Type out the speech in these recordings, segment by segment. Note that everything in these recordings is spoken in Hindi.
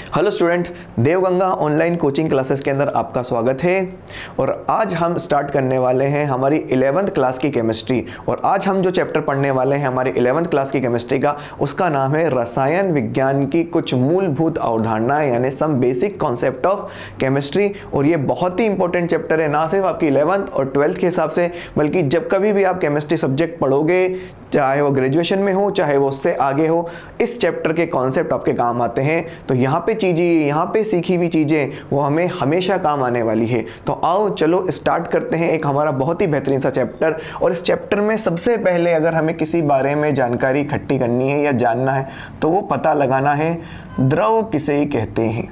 Hello student, Devganga online coaching classes के अंदर आपका स्वागत है। और आज हम स्टार्ट करने वाले हैं हमारी 11th क्लास की केमिस्ट्री। और आज हम जो चैप्टर पढ़ने वाले हैं हमारी 11th क्लास की केमिस्ट्री का, उसका नाम है रसायन विज्ञान की कुछ मूलभूत अवधारणाएं, यानी some basic concept of chemistry. और ये बहुत ही इंपॉर्टेंट चैप्टर है, ना सिर्फ आपकी 11th और 12th के हिसाब से, बल्कि जब कभी भी आप केमिस्ट्री सब्जेक्ट पढ़ोगे, चाहे वो ग्रेजुएशन में हो चाहे वो उससे आगे हो, इस चैप्टर के कॉन्सेप्ट आपके काम आते हैं। तो यहाँ पे चीज़ें, यहाँ पे सीखी हुई चीज़ें वो हमें हमेशा काम आने वाली है। तो आओ चलो स्टार्ट करते हैं एक हमारा बहुत ही बेहतरीन सा चैप्टर। और इस चैप्टर में सबसे पहले अगर हमें किसी बारे में जानकारी इकट्ठी करनी है या जानना है तो वो पता लगाना है द्रव किसे कहते हैं।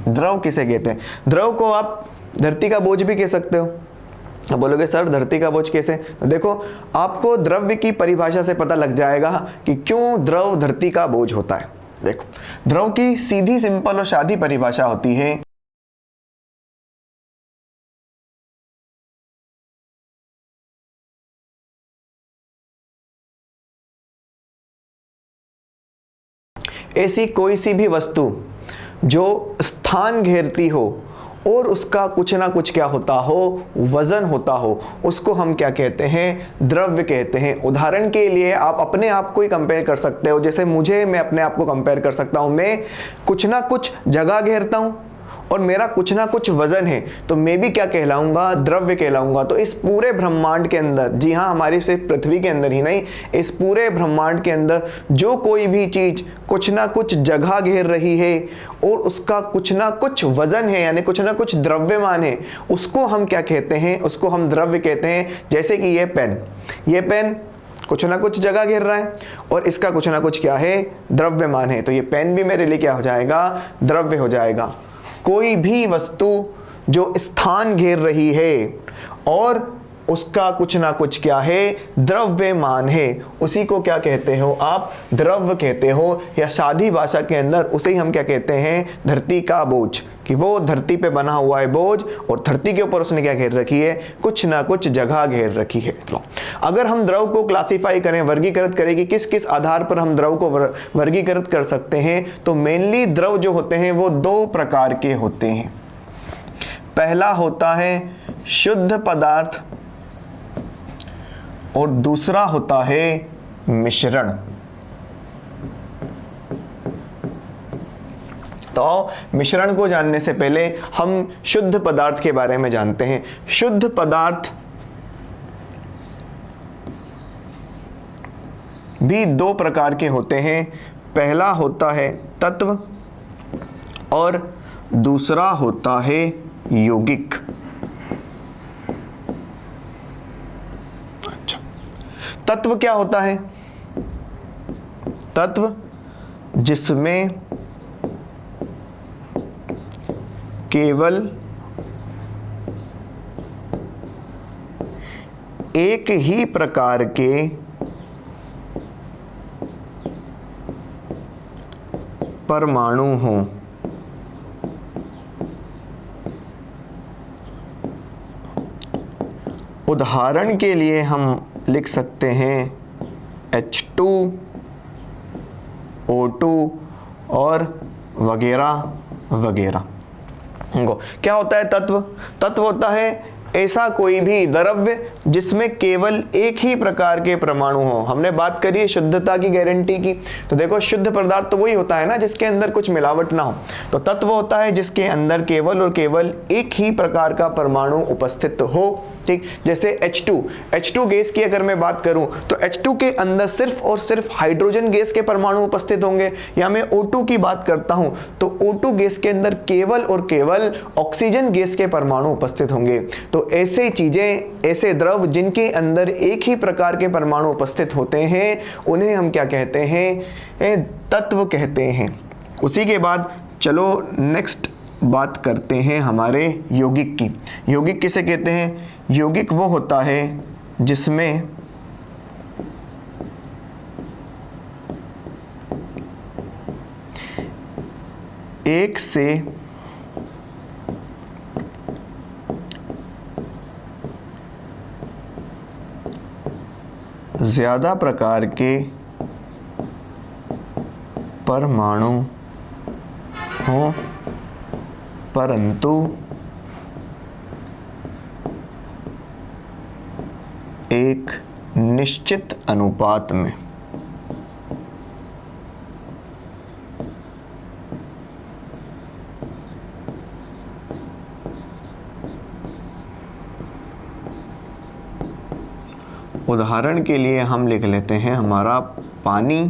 द्रव किसे कहते हैं? द्रव को आप धरती का बोझ भी कह सकते हो। अब बोलोगे सर धरती का बोझ कैसे? तो देखो, आपको द्रव्य की परिभाषा से पता लग जाएगा कि क्यों द्रव धरती का बोझ होता है। देखो, द्रव की सीधी सिंपल और सादी परिभाषा होती है ऐसी कोई सी भी वस्तु जो स्थान घेरती हो और उसका कुछ ना कुछ क्या होता हो, वजन होता हो, उसको हम क्या कहते हैं? द्रव्य कहते हैं। उदाहरण के लिए आप अपने आप को ही कंपेयर कर सकते हो। जैसे मैं अपने आप को कंपेयर कर सकता हूं। मैं कुछ ना कुछ जगह घेरता हूं और मेरा कुछ ना कुछ वजन है, तो मैं भी क्या कहलाऊंगा? द्रव्य कहलाऊंगा। तो इस पूरे ब्रह्मांड के अंदर, जी हाँ, हमारी सिर्फ पृथ्वी के अंदर ही नहीं, इस पूरे ब्रह्मांड के अंदर जो कोई भी चीज कुछ ना कुछ जगह घेर रही है और उसका कुछ ना कुछ वजन है, यानी कुछ ना कुछ द्रव्यमान है, उसको हम क्या कहते हैं? उसको हम द्रव्य कहते हैं। जैसे कि ये पेन कुछ ना कुछ जगह घेर रहा है और इसका कुछ ना कुछ क्या है? द्रव्यमान है। तो ये पेन भी मेरे लिए क्या हो जाएगा? द्रव्य हो जाएगा। कोई भी वस्तु जो स्थान घेर रही है और उसका कुछ ना कुछ क्या है? द्रव्यमान है, उसी को क्या कहते हो आप? द्रव्य कहते हो। या सादी भाषा के अंदर उसे ही हम क्या कहते हैं? धरती का बोझ, कि वो धरती पे बना हुआ है बोझ और धरती के ऊपर उसने क्या घेर रखी है? कुछ ना कुछ जगह घेर रखी है। अगर हम द्रव को क्लासिफाई करें, वर्गीकृत करें कि किस किस आधार पर हम द्रव को वर्गीकृत कर सकते हैं, तो मेनली द्रव जो होते हैं वो दो प्रकार के होते हैं। पहला होता है शुद्ध पदार्थ और दूसरा होता है मिश्रण। तो मिश्रण को जानने से पहले हम शुद्ध पदार्थ के बारे में जानते हैं। शुद्ध पदार्थ भी दो प्रकार के होते हैं। पहला होता है तत्व और दूसरा होता है यौगिक। अच्छा, तत्व क्या होता है? तत्व जिसमें केवल एक ही प्रकार के परमाणु हों। उदाहरण के लिए हम लिख सकते हैं H2, O2 और वगैरह वगैरह। क्या होता है तत्व? तत्व होता है ऐसा कोई भी द्रव्य जिसमें केवल एक ही प्रकार के परमाणु हो। हमने बात करी है शुद्धता की गारंटी की, तो देखो शुद्ध पदार्थ तो वही होता है ना जिसके अंदर कुछ मिलावट ना हो। तो तत्व होता है जिसके अंदर केवल और केवल एक ही प्रकार का परमाणु उपस्थित हो। ठीक, जैसे H2 गैस की अगर मैं बात करूं तो H2 के अंदर सिर्फ और सिर्फ हाइड्रोजन गैस के परमाणु उपस्थित होंगे। या मैं O2 की बात करता हूं तो O2 गैस के अंदर केवल और केवल ऑक्सीजन गैस के परमाणु उपस्थित होंगे। तो ऐसे चीजें, ऐसे द्रव जिनके अंदर एक ही प्रकार के परमाणु उपस्थित होते हैं, उन्हें हम क्या कहते हैं? तत्व कहते हैं। उसी के बाद चलो नेक्स्ट बात करते हैं हमारे यौगिक की। यौगिक किसे कहते हैं? यौगिक वो होता है जिसमें एक से ज्यादा प्रकार के परमाणु हो, परंतु एक निश्चित अनुपात में। उदाहरण के लिए हम लिख लेते हैं हमारा पानी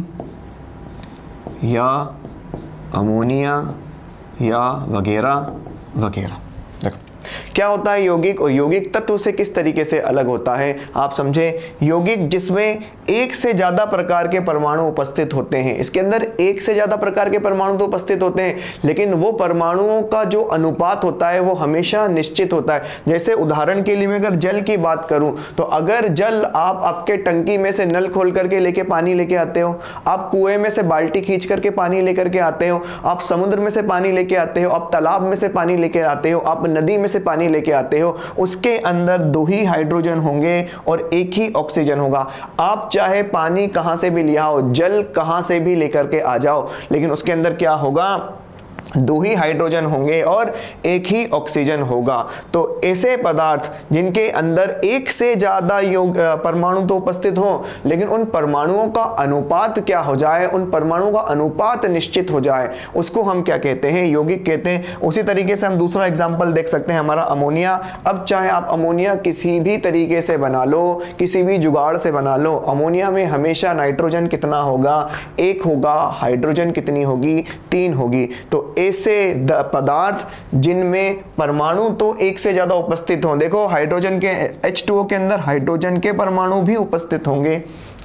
या अमोनिया या वगैरह वगैरह। देखो क्या होता है यौगिक, और यौगिक तत्व से किस तरीके से अलग होता है आप समझे। यौगिक जिसमें एक से ज़्यादा प्रकार के परमाणु उपस्थित होते हैं, इसके अंदर एक से ज़्यादा प्रकार के परमाणु तो उपस्थित होते हैं, लेकिन वो परमाणुओं का जो अनुपात होता है वो हमेशा निश्चित होता है। जैसे उदाहरण के लिए मैं अगर जल की बात करूं, तो अगर जल आप आपके टंकी में से नल खोल करके लेके पानी लेके आते हो, आप कुएं में से बाल्टी खींच करके पानी लेकर के आते हो, आप समुद्र में से पानी लेके आते हो, आप तालाब में से पानी लेके आते हो, आप नदी में से पानी लेके आते हो, उसके अंदर 2 ही हाइड्रोजन होंगे और 1 ही ऑक्सीजन होगा। आप चाहे पानी कहां से भी ले आओ, जल कहां से भी लेकर के आ जाओ, लेकिन उसके अंदर क्या होगा, 2 ही हाइड्रोजन होंगे और 1 ही ऑक्सीजन होगा। तो ऐसे पदार्थ जिनके अंदर एक से ज्यादा परमाणु तो उपस्थित हो, लेकिन उन परमाणुओं का अनुपात क्या हो जाए, उन परमाणुओं का अनुपात निश्चित हो जाए, उसको हम क्या कहते हैं, यौगिक कहते हैं। उसी तरीके से हम दूसरा एग्जाम्पल देख सकते हैं हमारा अमोनिया। अब चाहे आप अमोनिया किसी भी तरीके से बना लो, किसी भी जुगाड़ से बना लो, अमोनिया में हमेशा नाइट्रोजन कितना होगा, 1 होगा, हाइड्रोजन कितनी होगी, 3 होगी। तो ऐसे पदार्थ जिनमें परमाणु तो एक से ज्यादा उपस्थित हों, देखो हाइड्रोजन के H2O के अंदर हाइड्रोजन के परमाणु भी उपस्थित होंगे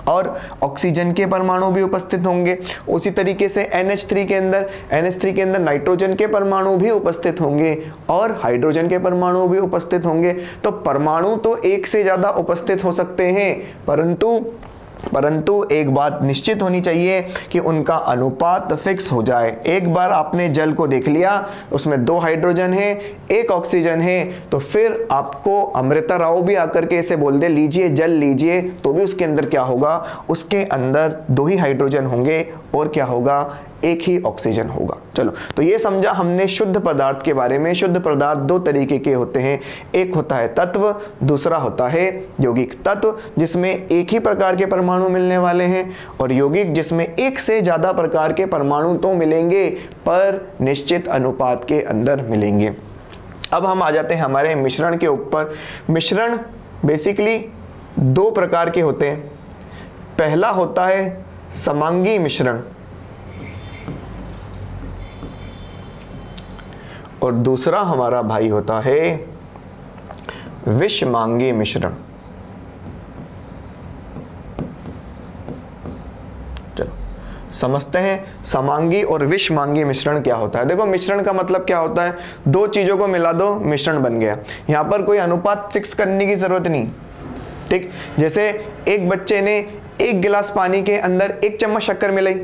और ऑक्सीजन के परमाणु भी उपस्थित होंगे। उसी तरीके से NH3 के अंदर नाइट्रोजन के परमाणु भी उपस्थित होंगे और हाइड्रोजन के परमाणु भी उपस्थित होंगे। तो परमाणु तो एक से ज्यादा उपस्थित हो सकते हैं, परंतु एक बात निश्चित होनी चाहिए कि उनका अनुपात फिक्स हो जाए। एक बार आपने जल को देख लिया, उसमें 2 हाइड्रोजन है, 1 ऑक्सीजन है, तो फिर आपको अमृता राव भी आकर के ऐसे बोल दे लीजिए जल लीजिए, तो भी उसके अंदर क्या होगा, उसके अंदर 2 ही हाइड्रोजन होंगे और क्या होगा, 1 ही ऑक्सीजन होगा। चलो, तो ये समझा हमने शुद्ध पदार्थ के बारे में। शुद्ध पदार्थ 2 तरीके के होते हैं, एक होता है तत्व, दूसरा होता है यौगिक। तत्व जिसमें 1 ही प्रकार के परमाणु मिलने वाले हैं, और यौगिक जिसमें 1 से ज्यादा प्रकार के परमाणु तो मिलेंगे पर निश्चित अनुपात के अंदर मिलेंगे। अब हम आ जाते हैं हमारे मिश्रण के ऊपर। मिश्रण बेसिकली 2 प्रकार के होते हैं। पहला होता है समांगी मिश्रण और दूसरा हमारा भाई होता है विषमांगी मिश्रण। चलो समझते हैं समांगी और विषमांगी मिश्रण क्या होता है। देखो मिश्रण का मतलब क्या होता है, 2 चीजों को मिला दो, मिश्रण बन गया। यहां पर कोई अनुपात फिक्स करने की जरूरत नहीं, ठीक। जैसे एक बच्चे ने 1 गिलास पानी के अंदर 1 चम्मच शक्कर मिलाई,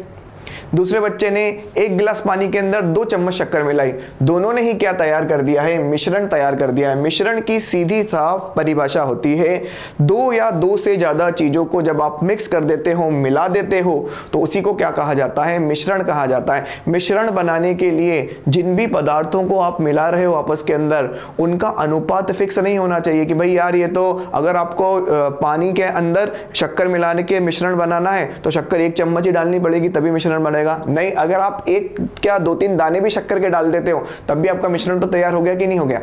दूसरे बच्चे ने 1 गिलास पानी के अंदर 2 चम्मच शक्कर मिलाई, दोनों ने ही क्या तैयार कर दिया है, मिश्रण तैयार कर दिया है। मिश्रण की सीधी साफ परिभाषा होती है, 2 या 2 से ज्यादा चीजों को जब आप मिक्स कर देते हो, मिला देते हो, तो उसी को क्या कहा जाता है, मिश्रण कहा जाता है। मिश्रण बनाने के लिए जिन भी पदार्थों को आप मिला रहे हो आपस के अंदर, उनका अनुपात फिक्स नहीं होना चाहिए कि भाई यार ये तो अगर आपको पानी के अंदर शक्कर मिलाने के मिश्रण बनाना है तो शक्कर 1 चम्मच ही डालनी पड़ेगी तभी मिश्रण बनेगा। नहीं, अगर आप 1 क्या 2-3 दाने भी शक्कर के डाल देते हो तब भी आपका मिश्रण तो तैयार हो गया कि नहीं हो गया।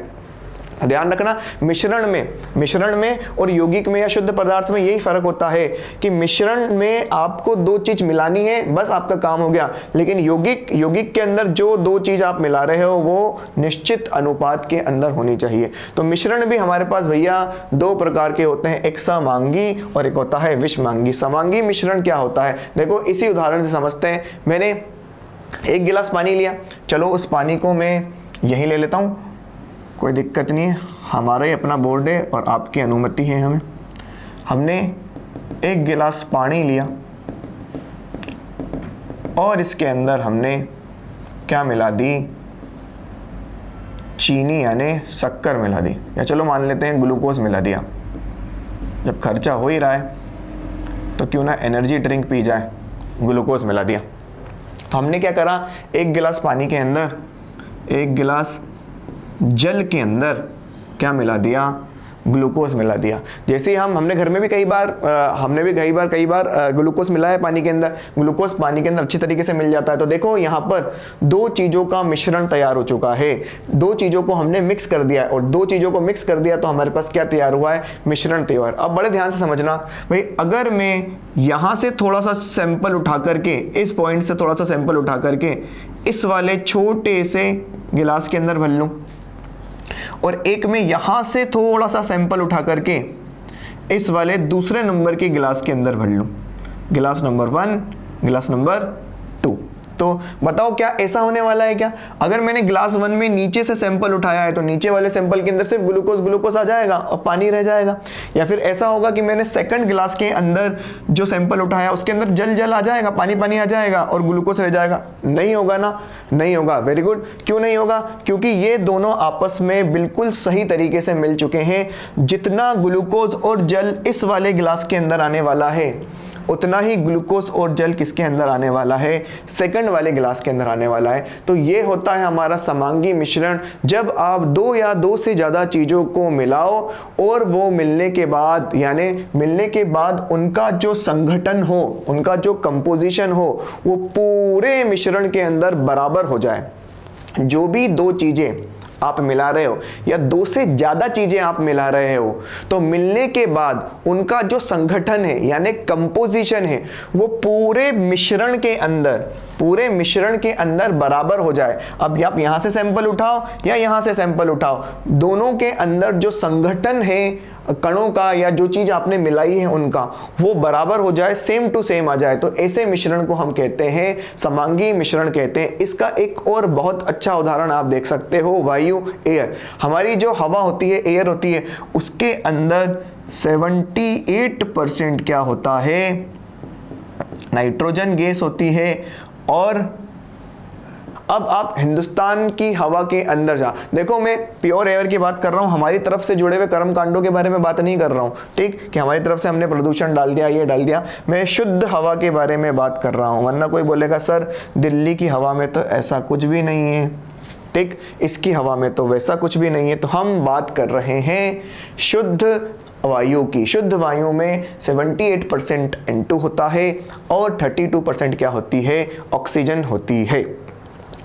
ध्यान रखना, मिश्रण में और यौगिक में या शुद्ध पदार्थ में यही फर्क होता है कि मिश्रण में आपको 2 चीज मिलानी है, बस आपका काम हो गया। लेकिन यौगिक के अंदर जो 2 चीज आप मिला रहे हो वो निश्चित अनुपात के अंदर होनी चाहिए। तो मिश्रण भी हमारे पास भैया 2 प्रकार के होते हैं, एक समांगी और एक होता है विषमांगी। समांगी मिश्रण क्या होता है, देखो इसी उदाहरण से समझते हैं। मैंने 1 गिलास पानी लिया, चलो उस पानी को मैं यहीं ले लेता हूं, कोई दिक्कत नहीं है, हमारा ही अपना बोर्ड है और आपकी अनुमति है हमें। हमने 1 गिलास पानी लिया और इसके अंदर हमने क्या मिला दी, चीनी यानी शक्कर मिला दी, या चलो मान लेते हैं ग्लूकोज मिला दिया। जब खर्चा हो ही रहा है तो क्यों ना एनर्जी ड्रिंक पी जाए, ग्लूकोज मिला दिया। तो हमने क्या करा, एक गिलास पानी के अंदर एक गिलास जल के अंदर क्या मिला दिया, ग्लूकोज मिला दिया। जैसे ही हमने घर में भी कई बार ग्लूकोज मिलाया है पानी के अंदर, ग्लूकोज पानी के अंदर अच्छी तरीके से मिल जाता है। तो देखो यहाँ पर दो चीज़ों का मिश्रण तैयार हो चुका है, दो चीज़ों को हमने मिक्स कर दिया है, और दो चीज़ों को मिक्स कर दिया तो हमारे पास क्या तैयार हुआ है, मिश्रण तैयार। अब बड़े ध्यान से समझना भाई, अगर मैं यहाँ से थोड़ा सा सैंपल उठा करके, इस पॉइंट से थोड़ा सा सैंपल उठा करके इस वाले छोटे से गिलास के अंदर भर लूँ, और एक में यहां से थोड़ा सा सैंपल उठा करके इस वाले दूसरे नंबर के गिलास के अंदर भर लूं, गिलास नंबर 1, गिलास नंबर 2, तो बताओ क्या ऐसा होने वाला है क्या? अगर मैंने ग्लास 1 में नीचे से सैंपल उठाया है तो नीचे वाले सैंपल के अंदर सिर्फ ग्लूकोज आ जाएगा और पानी रह जाएगा, या फिर ऐसा होगा कि मैंने सेकंड गिलास के अंदर जो सैंपल उठाया उसके अंदर जल आ जाएगा, पानी आ जाएगा और ग्लूकोज रह जाएगा? नहीं होगा ना, नहीं होगा। Very good. क्यों नहीं होगा? क्योंकि ये दोनों आपस में बिल्कुल सही तरीके से मिल चुके हैं। जितना ग्लूकोज और जल इस वाले गिलास के अंदर आने वाला है, उतना ही ग्लूकोज और जल किसके अंदर आने वाला है, सेकंड वाले गिलास के अंदर आने वाला है। तो ये होता है हमारा समांगी मिश्रण। जब आप दो या दो से ज़्यादा चीज़ों को मिलाओ और वो मिलने के बाद, यानी मिलने के बाद उनका जो संगठन हो, उनका जो कंपोजिशन हो, वो पूरे मिश्रण के अंदर बराबर हो जाए। जो भी दो चीज़ें आप मिला रहे हो या दो से ज्यादा चीजें आप मिला रहे हो, तो मिलने के बाद उनका जो संगठन है यानी कंपोजिशन है, वो पूरे मिश्रण के अंदर बराबर हो जाए। अब आप यहां से सैंपल उठाओ या यहां से सैंपल उठाओ, दोनों के अंदर जो संगठन है कणों का या जो चीज आपने मिलाई है उनका, वो बराबर हो जाए, सेम टू सेम आ जाए, तो ऐसे मिश्रण को हम कहते हैं समांगी मिश्रण कहते हैं। इसका एक और बहुत अच्छा उदाहरण आप देख सकते हो, वायु, एयर। हमारी जो हवा होती है, एयर होती है, उसके अंदर 78% क्या होता है, नाइट्रोजन गैस होती है। और अब आप हिंदुस्तान की हवा के अंदर जा देखो, मैं प्योर एयर की बात कर रहा हूं, हमारी तरफ से जुड़े हुए कर्म कांडों के बारे में बात नहीं कर रहा हूं, ठीक, कि हमारी तरफ से हमने प्रदूषण डाल दिया, ये डाल दिया। मैं शुद्ध हवा के बारे में बात कर रहा हूं। वरना कोई बोलेगा सर दिल्ली की हवा में तो ऐसा कुछ भी नहीं है, ठीक, इसकी हवा में तो वैसा कुछ भी नहीं है। तो हम बात कर रहे हैं शुद्ध वायु की। शुद्ध वायु में 78% N2 होता है और 32% क्या होती है, ऑक्सीजन होती है।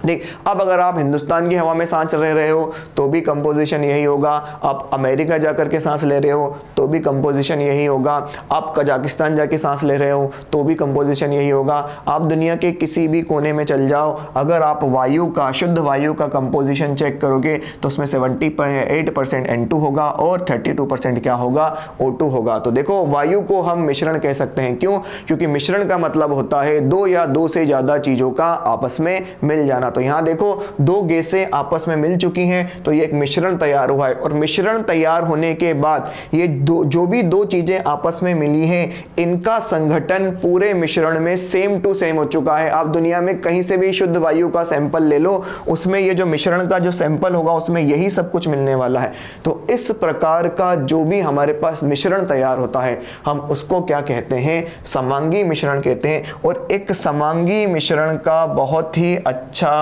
ठीक, अब अगर आप हिंदुस्तान की हवा में सांस ले रहे हो तो भी कंपोजिशन यही होगा, आप अमेरिका जाकर के सांस ले रहे हो तो भी कंपोजिशन यही होगा, आप कजाकिस्तान जाके सांस ले रहे हो तो भी कंपोजिशन यही होगा, आप दुनिया के किसी भी कोने में चल जाओ, अगर आप वायु का, शुद्ध वायु का कंपोजिशन चेक करोगे तो उसमें 78% N2 होगा और 32% क्या होगा, O2 होगा। तो देखो, वायु को हम मिश्रण कह सकते हैं। क्यों? क्योंकि मिश्रण का मतलब होता है दो या दो से ज़्यादा चीज़ों का आपस में मिल जाना। तो यहां देखो, दो गैसें आपस में मिल चुकी हैं तो ये एक मिश्रण तैयार हुआ है, और मिश्रण तैयार होने के बाद ये जो भी दो चीजें आपस में मिली हैं, इनका संगठन पूरे मिश्रण में सेम टू सेम हो चुका है। आप दुनिया में कहीं से भी शुद्ध वायु का सैंपल ले लो, उसमें ये जो मिश्रण का जो सैंपल होगा उसमें यही सब कुछ मिलने वाला है। तो इस प्रकार का जो भी हमारे पास मिश्रण तैयार होता है, हम उसको क्या कहते हैं, समांगी मिश्रण कहते हैं। और एक समांगी मिश्रण का बहुत ही अच्छा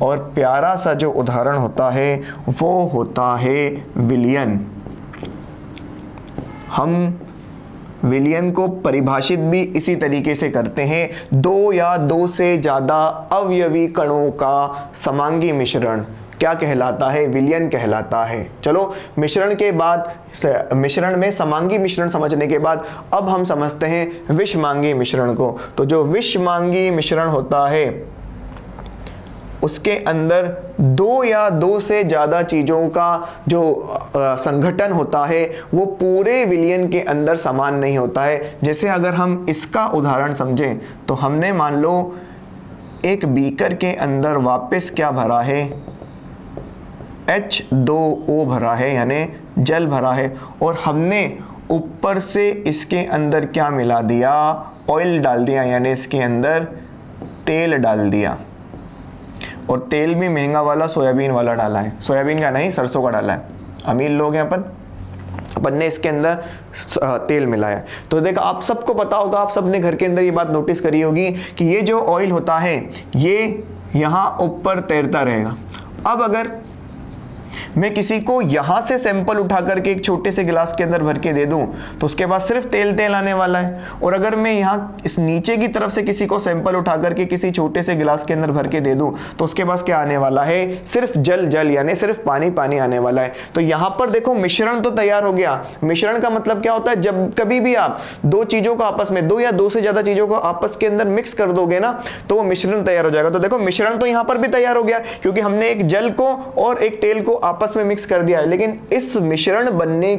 और प्यारा सा जो उदाहरण होता है वो होता है विलयन। हम विलयन को परिभाषित भी इसी तरीके से करते हैं, दो या दो से ज्यादा अवयवी कणों का समांगी मिश्रण क्या कहलाता है, विलयन कहलाता है। चलो, मिश्रण के बाद, मिश्रण में समांगी मिश्रण समझने के बाद अब हम समझते हैं विषमांगी मिश्रण को। तो जो विषमांगी मिश्रण होता है उसके अंदर दो या दो से ज़्यादा चीज़ों का जो संगठन होता है वो पूरे विलयन के अंदर समान नहीं होता है। जैसे अगर हम इसका उदाहरण समझें तो हमने मान लो एक बीकर के अंदर वापस क्या भरा है, H2O भरा है, यानी जल भरा है, और हमने ऊपर से इसके अंदर क्या मिला दिया, ऑयल डाल दिया, यानी इसके अंदर तेल डाल दिया। और तेल भी महंगा वाला सोयाबीन वाला डाला है, सोयाबीन का नहीं, सरसों का डाला है। अमीर लोग हैं अपन। अपन ने इसके अंदर तेल मिलाया। तो देखो आप सबको पता होगा, आप सबने घर के अंदर ये बात नोटिस करी होगी कि ये जो ऑयल होता है ये यहाँ ऊपर तैरता रहेगा। अब अगर मैं किसी को यहाँ से सैंपल उठा करके एक छोटे से गिलास के अंदर भर के दे दूँ तो उसके बाद सिर्फ तेल तेल आने वाला है, और अगर मैं यहाँ इस नीचे की तरफ से किसी को सैंपल उठा करके किसी छोटे से गिलास के अंदर भर के दे दूँ तो उसके पास क्या आने वाला है, सिर्फ जल जल यानी सिर्फ पानी पानी आने वाला है। तो यहाँ पर देखो मिश्रण तो तैयार हो गया। मिश्रण का मतलब क्या होता है, जब कभी भी आप दो चीज़ों को आपस में, दो या दो से ज़्यादा चीज़ों को आपस के अंदर मिक्स कर दोगे ना तो वो मिश्रण तैयार हो जाएगा। तो देखो मिश्रण तो यहाँ पर भी तैयार हो गया क्योंकि हमने एक जल को और एक तेल को आपस में मिक्स कर दिया है। लेकिन इस मिश्रण बनने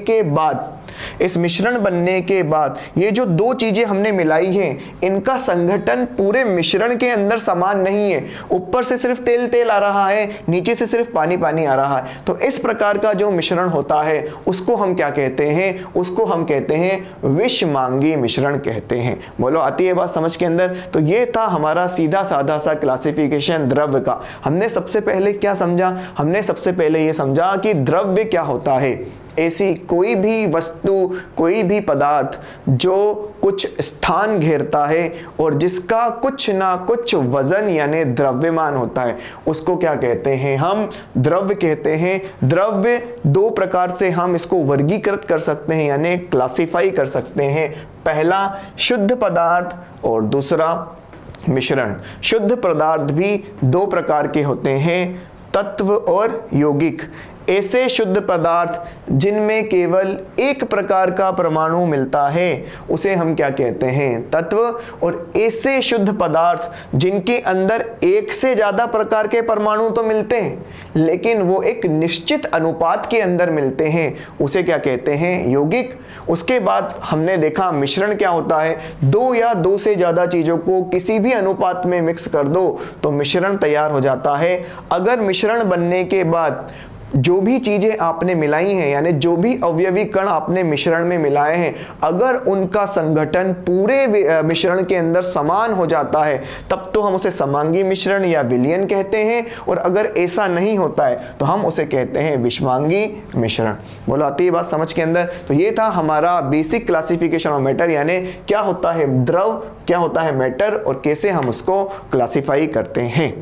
के बाद ये जो दो चीजें हमने मिलाई हैं इनका संगठन पूरे मिश्रण के अंदर समान नहीं है। ऊपर से सिर्फ तेल तेल आ रहा है, नीचे से सिर्फ पानी पानी आ रहा है। तो इस प्रकार का जो मिश्रण होता है उसको हम क्या कहते हैं, उसको हम कहते हैं विषमांगी मिश्रण कहते हैं। बोलो आती है बात समझ के अंदर। तो ये था हमारा सीधा साधा सा क्लासिफिकेशन द्रव्य का। हमने सबसे पहले क्या समझा, हमने सबसे पहले ये समझा कि द्रव्य क्या होता है, ऐसी कोई भी वस्तु, कोई भी पदार्थ जो कुछ स्थान घेरता है और जिसका कुछ ना कुछ वजन यानी द्रव्यमान होता है उसको क्या कहते हैं, हम द्रव्य कहते हैं। द्रव्य दो प्रकार से हम इसको वर्गीकृत कर सकते हैं यानी क्लासिफाई कर सकते हैं। पहला शुद्ध पदार्थ और दूसरा मिश्रण। शुद्ध पदार्थ भी दो प्रकार के होते हैं, तत्व और यौगिक। ऐसे शुद्ध पदार्थ जिनमें केवल एक प्रकार का परमाणु मिलता है उसे हम क्या कहते हैं, तत्व। और ऐसे शुद्ध पदार्थ जिनके अंदर एक से ज्यादा प्रकार के परमाणु तो मिलते हैं लेकिन वो एक निश्चित अनुपात के अंदर मिलते हैं उसे क्या कहते हैं, यौगिक। उसके बाद हमने देखा मिश्रण क्या होता है, दो या दो से ज्यादा चीजों को किसी भी अनुपात में मिक्स कर दो तो मिश्रण तैयार हो जाता है। अगर मिश्रण बनने के बाद जो भी चीजें आपने मिलाई हैं यानी जो भी अवयवी कण आपने मिश्रण में मिलाए हैं अगर उनका संगठन पूरे मिश्रण के अंदर समान हो जाता है तब तो हम उसे समांगी मिश्रण या विलयन कहते हैं, और अगर ऐसा नहीं होता है तो हम उसे कहते हैं विषमांगी मिश्रण। बोलो आती है बात समझ के अंदर। तो ये था हमारा बेसिक क्लासिफिकेशन ऑफ मैटर यानी क्या होता है द्रव, क्या होता है मैटर और कैसे हम उसको क्लासिफाई करते हैं।